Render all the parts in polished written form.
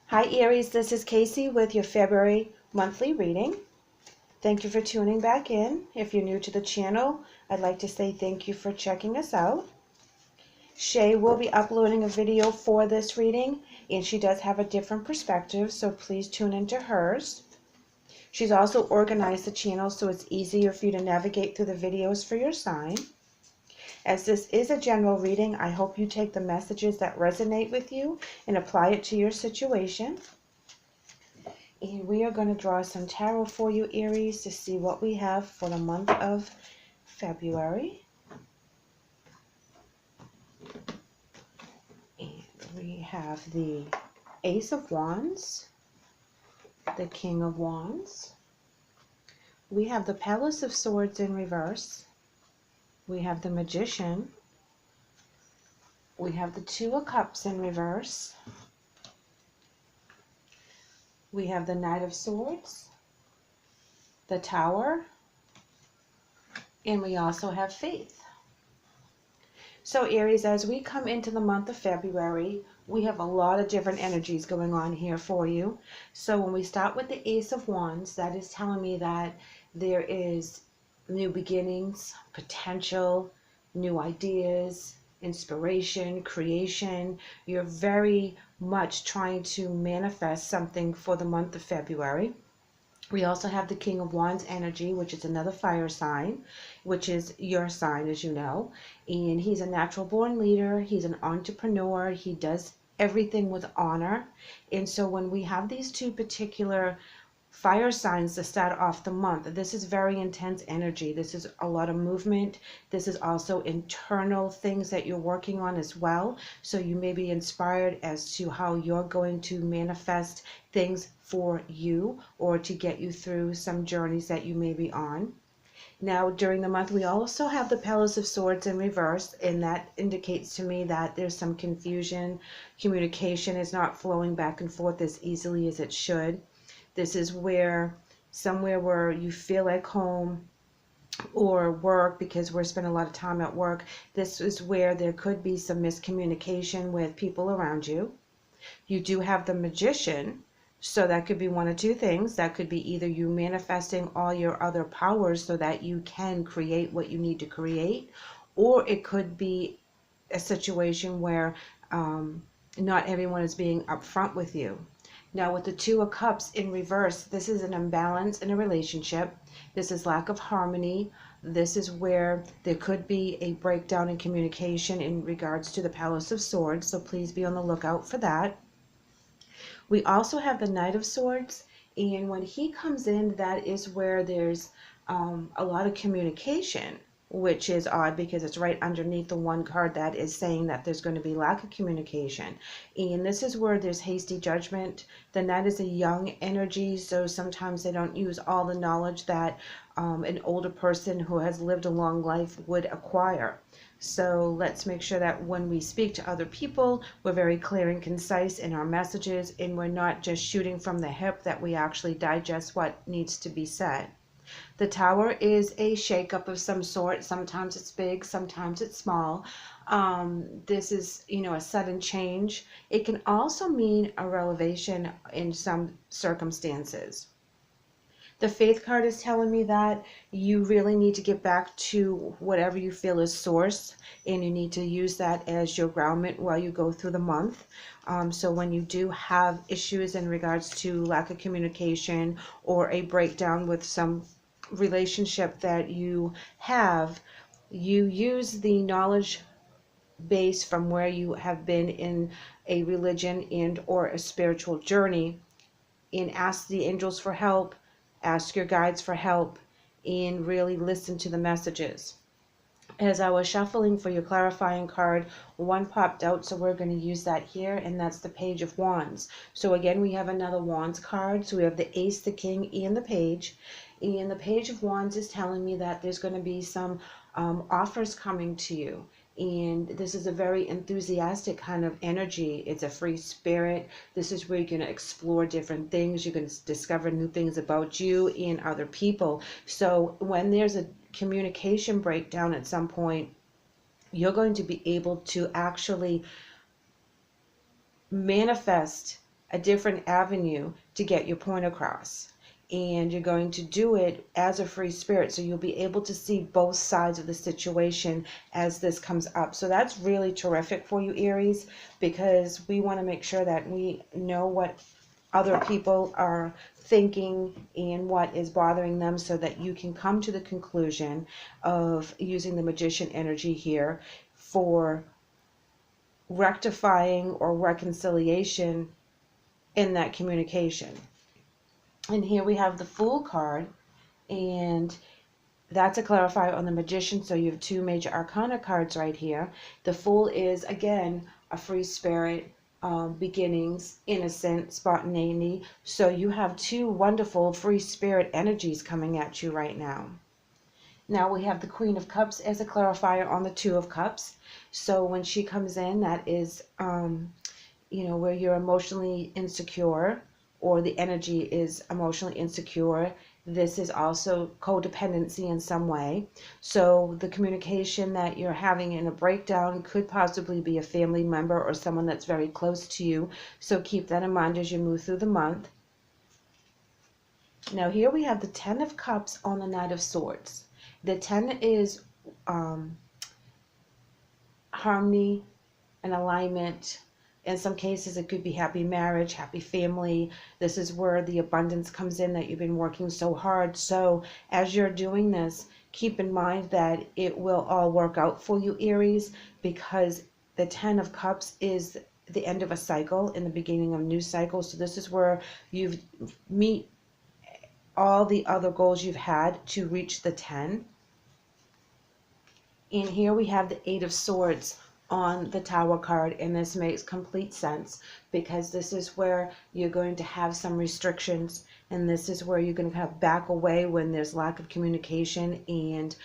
Hi Aries, this is Kacee with your February monthly reading. Thank you for tuning back in. If you're new to the channel, I'd like to say thank you for checking us out. Shae will be uploading a video for this reading, and she does have a different perspective, so please tune into hers. She's also organized the channel so it's easier for you to navigate through the videos for your sign. As this is a general reading, I hope you take the messages that resonate with you and apply it to your situation. And we are going to draw some tarot for you, Aries, to see what we have for the month of February. And we have the Ace of Wands, the King of Wands. We have the Palace of Swords in reverse. We have the Magician. We have the Two of Cups in reverse. We have the Knight of Swords, the Tower, and we also have Faith. So Aries, as we come into the month of February, we have a lot of different energies going on here for you. So when we start with the Ace of Wands, that is telling me that there is new beginnings, potential, new ideas, inspiration, creation. You're very much trying to manifest something for the month of February. We also have the King of Wands energy, which is another fire sign, which is your sign, as you know. And he's a natural born leader. He's an entrepreneur. He does everything with honor. And so when we have these two particular fire signs to start off the month, this is very intense energy. This is a lot of movement. This is also internal things that you're working on as well. So you may be inspired as to how you're going to manifest things for you or to get you through some journeys that you may be on. Now, during the month, we also have the Palace of Swords in reverse, and that indicates to me that there's some confusion. Communication is not flowing back and forth as easily as it should. This is where somewhere where you feel like home or work, because we're spending a lot of time at work. This is where there could be some miscommunication with people around you. You do have the Magician, so that could be one of two things. That could be either you manifesting all your other powers so that you can create what you need to create, or it could be a situation where not everyone is being upfront with you. Now with the Two of Cups in reverse, this is an imbalance in a relationship. This is lack of harmony. This is where there could be a breakdown in communication in regards to the Palace of Swords, so please be on the lookout for that. We also have the Knight of Swords, and when he comes in, that is where there's a lot of communication, which is odd because it's right underneath the one card that is saying that there's going to be lack of communication. And this is where there's hasty judgment. The Knight is a young energy, so sometimes they don't use all the knowledge that an older person who has lived a long life would acquire. So let's make sure that when we speak to other people, we're very clear and concise in our messages, and we're not just shooting from the hip, that we actually digest what needs to be said. The Tower is a shakeup of some sort. Sometimes it's big, sometimes it's small. This is, a sudden change. It can also mean a revelation in some circumstances. The Faith card is telling me that you really need to get back to whatever you feel is source, and you need to use that as your groundment while you go through the month. So when you do have issues in regards to lack of communication or a breakdown with some relationship that you have, you use the knowledge base from where you have been in a religion and or a spiritual journey, and ask the angels for help, ask your guides for help, and really listen to the messages. As I was shuffling for your clarifying card, one popped out, so we're going to use that here, and that's the Page of Wands. So again, we have another Wands card. So we have the Ace, the King, and the Page. And the Page of Wands is telling me that there's going to be some offers coming to you. And this is a very enthusiastic kind of energy. It's a free spirit. This is where you're going to explore different things. You're going to discover new things about you and other people. So when there's a communication breakdown at some point, you're going to be able to actually manifest a different avenue to get your point across. And you're going to do it as a free spirit, so you'll be able to see both sides of the situation as this comes up. So that's really terrific for you, Aries, because we want to make sure that we know what other people are thinking and what is bothering them, so that you can come to the conclusion of using the Magician energy here for rectifying or reconciliation in that communication. And here we have the Fool card, and that's a clarifier on the Magician. So you have two major arcana cards right here. The Fool is, again, a free spirit, beginnings, innocent, spontaneity. So you have two wonderful free spirit energies coming at you right now. Now we have the Queen of Cups as a clarifier on the Two of Cups. So when she comes in, that is, where you're emotionally insecure, or the energy is emotionally insecure. This is also codependency in some way. So the communication that you're having in a breakdown could possibly be a family member or someone that's very close to you. So keep that in mind as you move through the month. Now here we have the Ten of Cups on the Knight of Swords. The 10 is harmony and alignment. In some cases, it could be happy marriage, happy family. This is where the abundance comes in that you've been working so hard. So as you're doing this, keep in mind that it will all work out for you, Aries, because the 10 of Cups is the end of a cycle and the beginning of a new cycle. So this is where you meet all the other goals you've had to reach the 10. And here we have the Eight of Swords on the Tower card, and this makes complete sense, because this is where you're going to have some restrictions, and this is where you're going to have back away when there's lack of communication and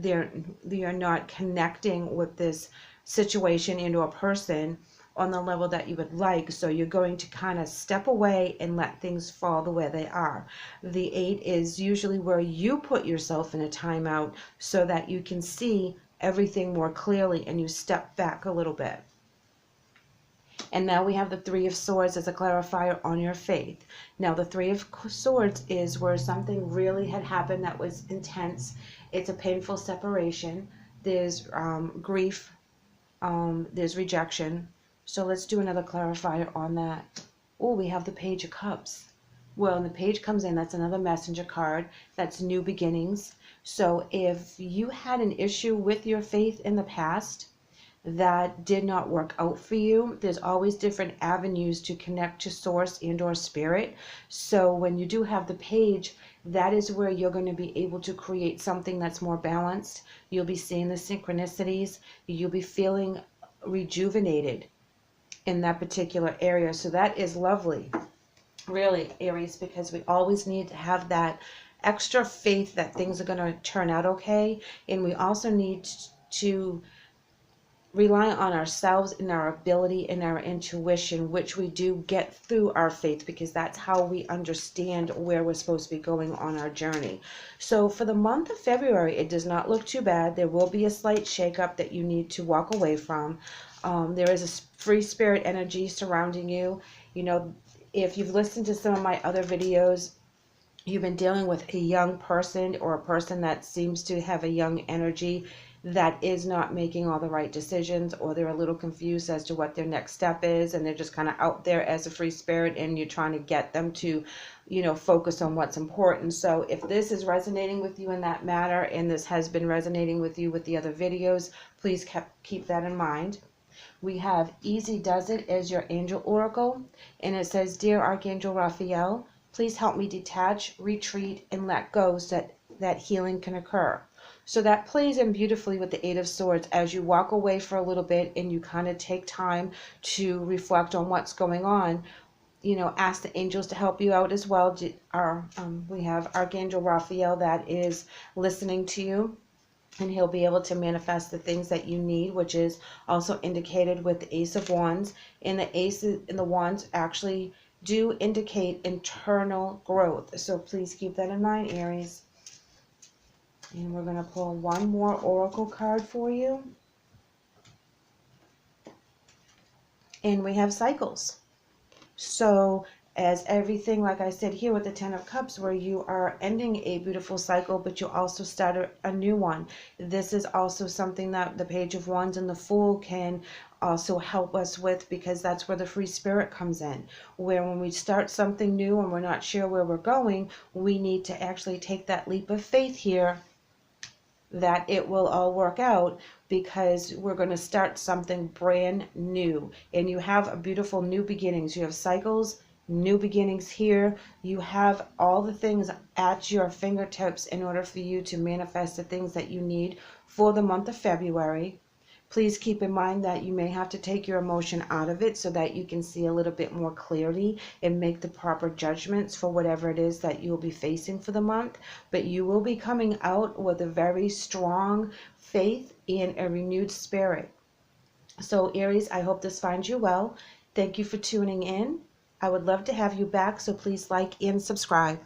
you're not connecting with this situation and or person on the level that you would like. So you're going to kind of step away and let things fall the way they are. The 8 is usually where you put yourself in a timeout so that you can see everything more clearly and you step back a little bit. And now we have the Three of Swords as a clarifier on your faith. Now the Three of Swords is where something really had happened that was intense. It's a painful separation. There's grief. There's rejection. So let's do another clarifier on that. Oh, we have the Page of Cups. Well, when the page comes in, that's another messenger card. That's new beginnings. So if you had an issue with your faith in the past that did not work out for you, there's always different avenues to connect to source and or spirit. So when you do have the page, that is where you're going to be able to create something that's more balanced. You'll be seeing the synchronicities. You'll be feeling rejuvenated in that particular area. So that is lovely, really, Aries, because we always need to have that extra faith that things are going to turn out okay. And we also need to rely on ourselves and our ability and our intuition, which we do get through our faith, because that's how we understand where we're supposed to be going on our journey. So for the month of February, it does not look too bad. There will be a slight shakeup that you need to walk away from. There is a free spirit energy surrounding you. You know, if you've listened to some of my other videos, you've been dealing with a young person or a person that seems to have a young energy that is not making all the right decisions, or they're a little confused as to what their next step is, and they're just kind of out there as a free spirit, and you're trying to get them to, focus on what's important. So if this is resonating with you in that matter, and this has been resonating with you with the other videos, please keep that in mind. We have Easy Does It as your angel oracle, and it says, Dear Archangel Raphael, please help me detach, retreat, and let go so that healing can occur. So that plays in beautifully with the Eight of Swords as you walk away for a little bit and you kind of take time to reflect on what's going on. Ask the angels to help you out as well. We have Archangel Raphael that is listening to you, and he'll be able to manifest the things that you need, which is also indicated with the Ace of Wands. And the Ace and the Wands actually do indicate internal growth. So please keep that in mind, Aries. And we're going to pull one more oracle card for you. And we have cycles. So as everything, like I said here with the Ten of Cups, where you are ending a beautiful cycle, but you also start a new one. This is also something that the Page of Wands and the Fool can also help us with, because that's where the free spirit comes in, where when we start something new and we're not sure where we're going, we need to actually take that leap of faith here that it will all work out, because we're going to start something brand new. And you have a beautiful new beginnings. You have cycles, new beginnings here. You have all the things at your fingertips in order for you to manifest the things that you need for the month of February. Please keep in mind that you may have to take your emotion out of it so that you can see a little bit more clearly and make the proper judgments for whatever it is that you'll be facing for the month. But you will be coming out with a very strong faith and a renewed spirit. So Aries, I hope this finds you well. Thank you for tuning in. I would love to have you back, so please like and subscribe.